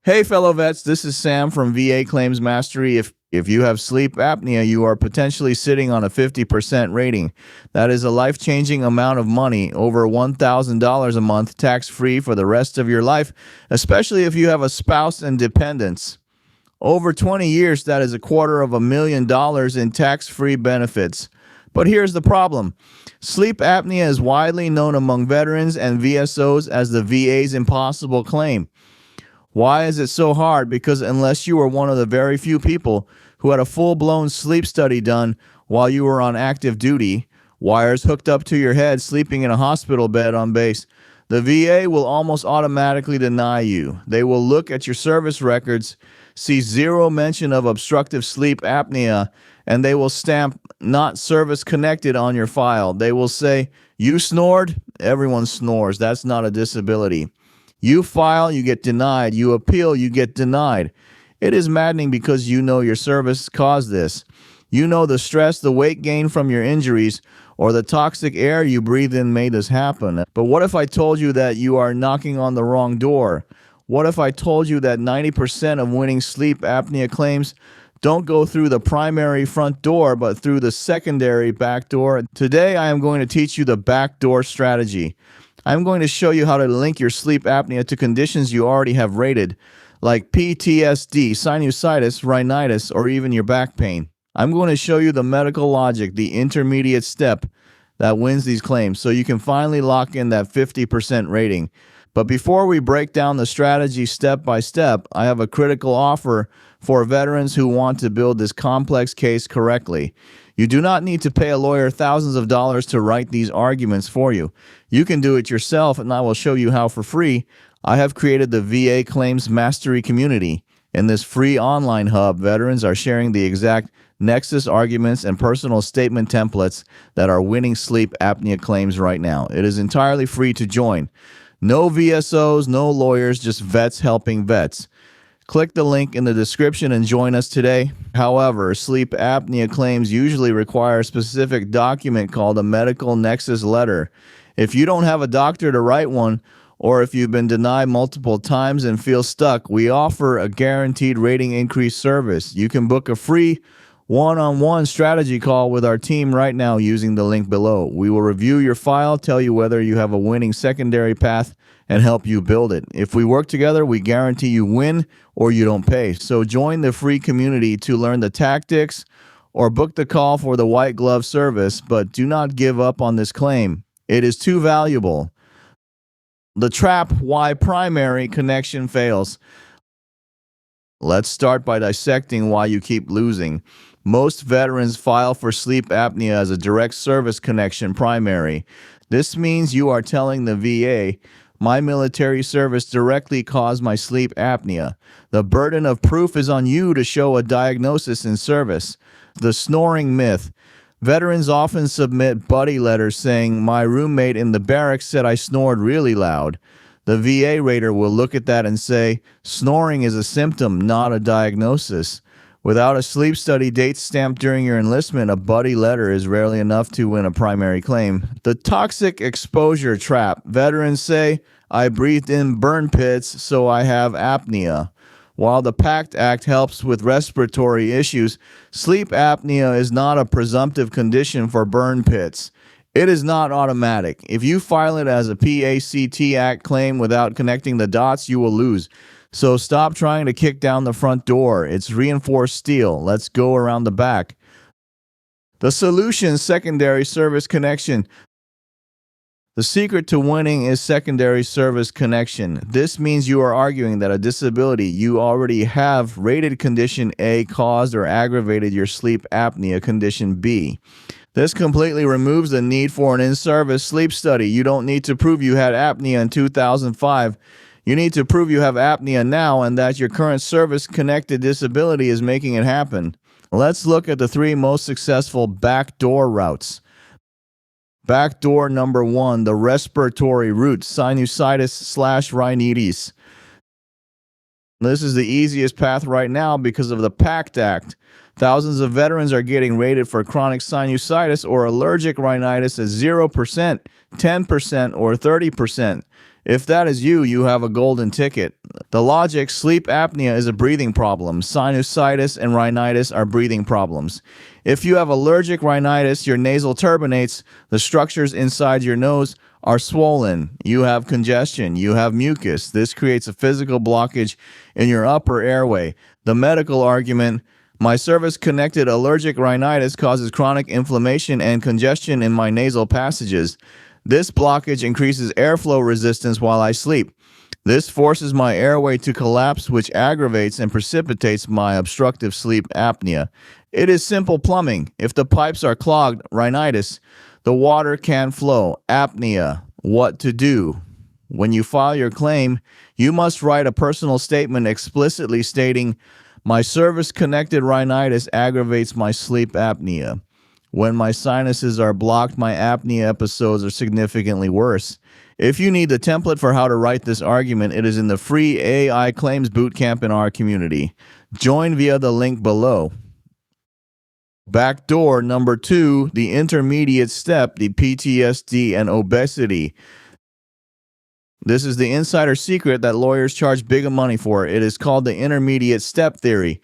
Hey, fellow vets, this is Sam from VA Claims Mastery. If you have sleep apnea, you are potentially sitting on a 50% rating. That is a life-changing amount of money, over $1,000 a month, tax-free for the rest of your life, especially if you have a spouse and dependents. Over 20 years, that is $250,000 in tax-free benefits. But here's the problem. Sleep apnea is widely known among veterans and VSOs as the VA's impossible claim. Why is it so hard? Because unless you were one of the very few people who had a full-blown sleep study done while you were on active duty, wires hooked up to your head, sleeping in a hospital bed on base, the VA will almost automatically deny you. They will look at your service records, see zero mention of obstructive sleep apnea, and they will stamp not service connected on your file. They will say, you snored? Everyone snores. That's not a disability. You file, you get denied. You appeal, you get denied. It is maddening because you know your service caused this. You know the stress, the weight gain from your injuries, or the toxic air you breathed in made this happen. But what if I told you that you are knocking on the wrong door? What if I told you that 90% of winning sleep apnea claims don't go through the primary front door, but through the secondary back door? Today, I am going to teach you the back door strategy. I'm going to show you how to link your sleep apnea to conditions you already have rated, like PTSD, sinusitis, rhinitis, or even your back pain. I'm going to show you the medical logic, the intermediate step that wins these claims, so you can finally lock in that 50% rating. But before we break down the strategy step by step, I have a critical offer for veterans who want to build this complex case correctly. You do not need to pay a lawyer thousands of dollars to write these arguments for you. You can do it yourself, and I will show you how for free. I have created the VA Claims Mastery community. In this free online hub, veterans are sharing the exact nexus arguments and personal statement templates that are winning sleep apnea claims right now. It is entirely free to join. No VSOs, no lawyers, just vets helping vets. Click the link in the description and join us today. However, sleep apnea claims usually require a specific document called a medical nexus letter. If you don't have a doctor to write one, or if you've been denied multiple times and feel stuck, we offer a guaranteed rating increase service. You can book a free one-on-one strategy call with our team right now using the link below. We will review your file, tell you whether you have a winning secondary path, and help you build it. If we work together, we guarantee you win or you don't pay. So join the free community to learn the tactics or book the call for the white glove service, but do not give up on this claim. It is too valuable. The trap why primary connection fails. Let's start by dissecting why you keep losing. Most veterans file for sleep apnea as a direct service connection primary. This means you are telling the VA, my military service directly caused my sleep apnea. The burden of proof is on you to show a diagnosis in service. The snoring myth. Veterans often submit buddy letters saying, my roommate in the barracks said I snored really loud. The VA rater will look at that and say, snoring is a symptom, not a diagnosis. Without a sleep study date stamped during your enlistment, a buddy letter is rarely enough to win a primary claim. The toxic exposure trap. Veterans say, I breathed in burn pits, so I have apnea. While the PACT Act helps with respiratory issues, sleep apnea is not a presumptive condition for burn pits. It is not automatic. If you file it as a PACT Act claim without connecting the dots, you will lose. So stop trying to kick down the front door. It's reinforced steel. Let's go around the back. The solution, secondary service connection. The secret to winning is secondary service connection. This means you are arguing that a disability you already have rated condition A caused or aggravated your sleep apnea condition B. This completely removes the need for an in-service sleep study. You don't need to prove you had apnea in 2005. You need to prove you have apnea now and that your current service-connected disability is making it happen. Let's look at the 3 most successful backdoor routes. Backdoor number 1, the respiratory route, sinusitis/rhinitis. This is the easiest path right now because of the PACT Act. Thousands of veterans are getting rated for chronic sinusitis or allergic rhinitis at 0%, 10%, or 30%. If that is you, you have a golden ticket. The logic: sleep apnea is a breathing problem. Sinusitis and rhinitis are breathing problems. If you have allergic rhinitis, your nasal turbinates, the structures inside your nose, are swollen. You have congestion. You have mucus. This creates a physical blockage in your upper airway. The medical argument: my service-connected allergic rhinitis causes chronic inflammation and congestion in my nasal passages. This blockage increases airflow resistance while I sleep. This forces my airway to collapse, which aggravates and precipitates my obstructive sleep apnea. It is simple plumbing. If the pipes are clogged, rhinitis, the water can flow, apnea. What to do? When you file your claim, you must write a personal statement explicitly stating, my service-connected rhinitis aggravates my sleep apnea. When my sinuses are blocked, my apnea episodes are significantly worse. If you need the template for how to write this argument, it is in the free AI Claims Bootcamp in our community. Join via the link below. Backdoor number 2, the intermediate step, the PTSD and obesity. This is the insider secret that lawyers charge big money for. It is called the intermediate step theory.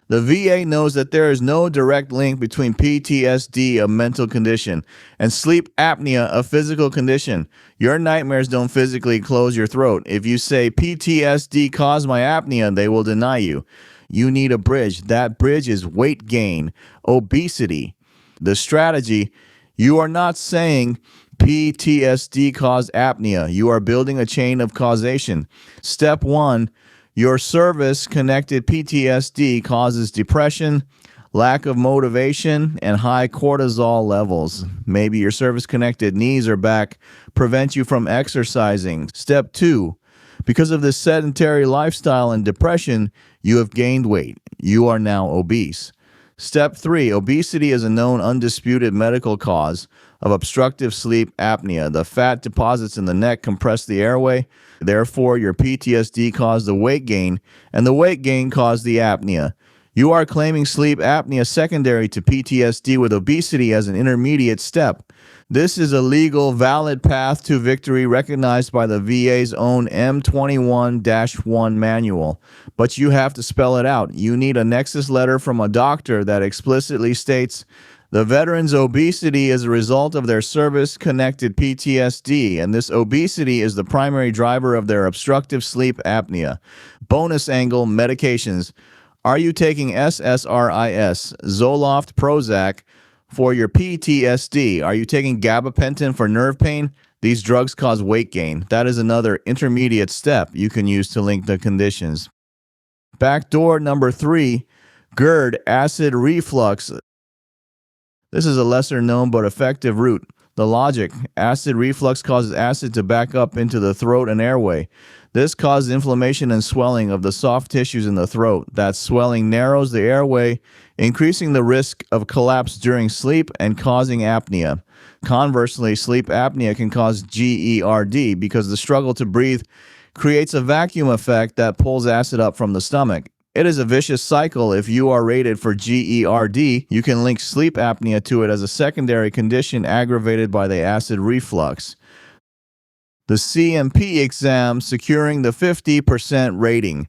The VA knows that there is no direct link between PTSD, a mental condition, and sleep apnea, a physical condition. Your nightmares don't physically close your throat. If you say PTSD caused my apnea, they will deny you. You need a bridge. That bridge is weight gain, obesity. The strategy: you are not saying PTSD caused apnea. You are building a chain of causation. Step 1, your service-connected PTSD causes depression, lack of motivation, and high cortisol levels. Maybe your service-connected knees or back prevent you from exercising. Step 2, because of this sedentary lifestyle and depression, you have gained weight. You are now obese. Step 3, obesity is a known undisputed medical cause of obstructive sleep apnea. The fat deposits in the neck compress the airway. Therefore, your PTSD caused the weight gain, and the weight gain caused the apnea. You are claiming sleep apnea secondary to PTSD with obesity as an intermediate step. This is a legal, valid path to victory recognized by the VA's own M21-1 manual. But you have to spell it out. You need a nexus letter from a doctor that explicitly states the veteran's obesity is a result of their service-connected PTSD, and this obesity is the primary driver of their obstructive sleep apnea. Bonus angle: medications. Are you taking SSRIs, Zoloft, Prozac for your PTSD? Are you taking gabapentin for nerve pain? These drugs cause weight gain. That is another intermediate step you can use to link the conditions. Backdoor number 3, GERD, acid reflux. This is a lesser known but effective route. The logic: acid reflux causes acid to back up into the throat and airway. This causes inflammation and swelling of the soft tissues in the throat. That swelling narrows the airway, increasing the risk of collapse during sleep and causing apnea. Conversely, sleep apnea can cause GERD because the struggle to breathe creates a vacuum effect that pulls acid up from the stomach. It is a vicious cycle. If you are rated for GERD, you can link sleep apnea to it as a secondary condition aggravated by the acid reflux. The CMP exam, securing the 50% rating.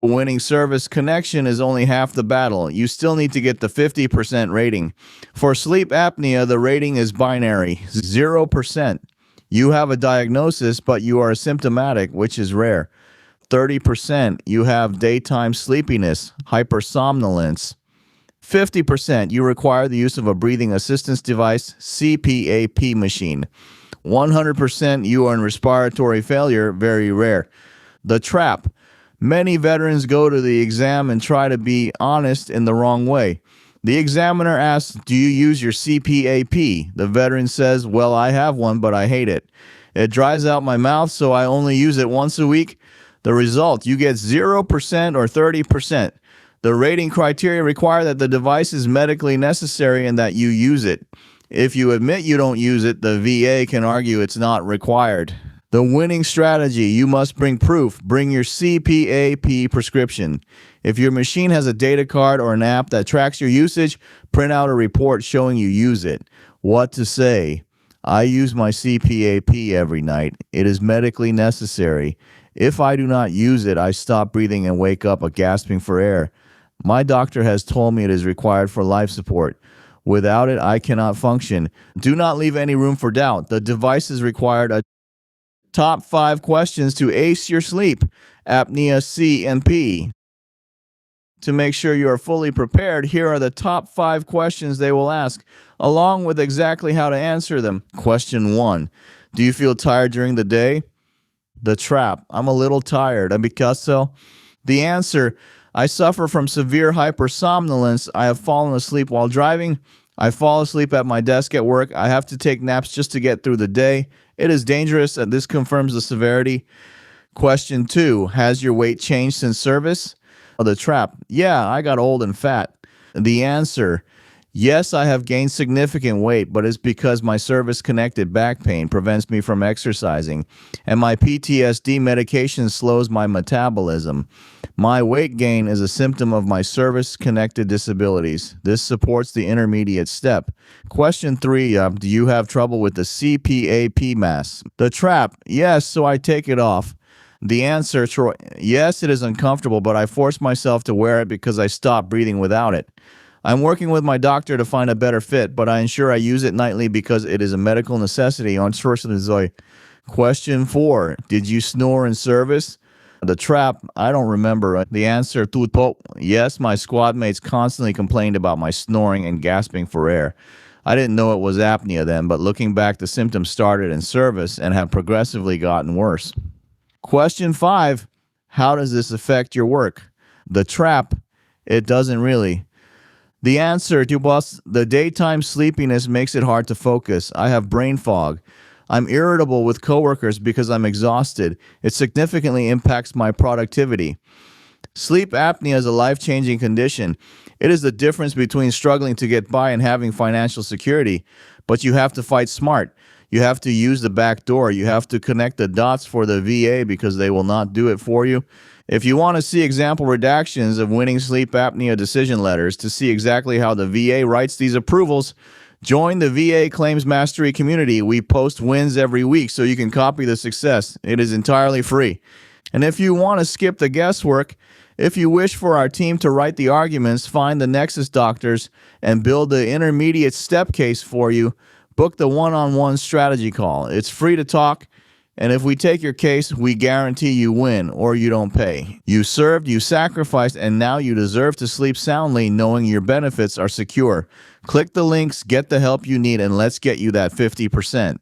Winning service connection is only half the battle. You still need to get the 50% rating. For sleep apnea, the rating is binary, 0%. You have a diagnosis, but you are asymptomatic, which is rare. 30%, you have daytime sleepiness, hypersomnolence. 50%, you require the use of a breathing assistance device, CPAP machine. 100%, you are in respiratory failure, very rare. The trap: many veterans go to the exam and try to be honest in the wrong way. The examiner asks, do you use your CPAP? The veteran says, well, I have one, but I hate it. It dries out my mouth, so I only use it once a week. The result: you get 0% or 30%. The rating criteria require that the device is medically necessary and that you use it. If you admit you don't use it, the VA can argue it's not required. The winning strategy: you must bring proof. Bring your CPAP prescription. If your machine has a data card or an app that tracks your usage, print out a report showing you use it. What to say: I use my CPAP every night. It is medically necessary. If I do not use it, I stop breathing and wake up gasping for air. My doctor has told me it is required for life support. Without it, I cannot function. Do not leave any room for doubt. The device is required. Top 5 questions to ace your sleep apnea C and P. To make sure you are fully prepared, here are the top 5 questions they will ask, along with exactly how to answer them. Question 1. Do you feel tired during the day? The trap. I'm a little tired. And because so? The answer. I suffer from severe hypersomnolence. I have fallen asleep while driving. I fall asleep at my desk at work. I have to take naps just to get through the day. It is dangerous, and this confirms the severity. Question 2. Has your weight changed since service? The trap. Yeah, I got old and fat. The answer. Yes, I have gained significant weight, but it's because my service-connected back pain prevents me from exercising, and my PTSD medication slows my metabolism. My weight gain is a symptom of my service-connected disabilities. This supports the intermediate step. Question 3. Do you have trouble with the CPAP mask? The trap. Yes, so I take it off. The answer, Troy. Yes, it is uncomfortable, but I force myself to wear it because I stop breathing without it. I'm working with my doctor to find a better fit, but I ensure I use it nightly because it is a medical necessity. Question 4. Did you snore in service? The trap. I don't remember. The answer. Yes, my squad mates constantly complained about my snoring and gasping for air. I didn't know it was apnea then, but looking back, the symptoms started in service and have progressively gotten worse. Question 5. How does this affect your work? The trap. It doesn't really. The answer to boss, the daytime sleepiness makes it hard to focus. I have brain fog. I'm irritable with coworkers because I'm exhausted. It significantly impacts my productivity. Sleep apnea is a life-changing condition. It is the difference between struggling to get by and having financial security. But you have to fight smart. You have to use the back door. You have to connect the dots for the VA because they will not do it for you. If you want to see example redactions of winning sleep apnea decision letters to see exactly how the VA writes these approvals, join the VA Claims Mastery community. We post wins every week so you can copy the success. It is entirely free. And if you want to skip the guesswork, if you wish for our team to write the arguments, find the Nexus doctors, and build the intermediate step case for you, book the one-on-one strategy call. It's free to talk. And if we take your case, we guarantee you win or you don't pay. You served, you sacrificed, and now you deserve to sleep soundly knowing your benefits are secure. Click the links, get the help you need, and let's get you that 50%.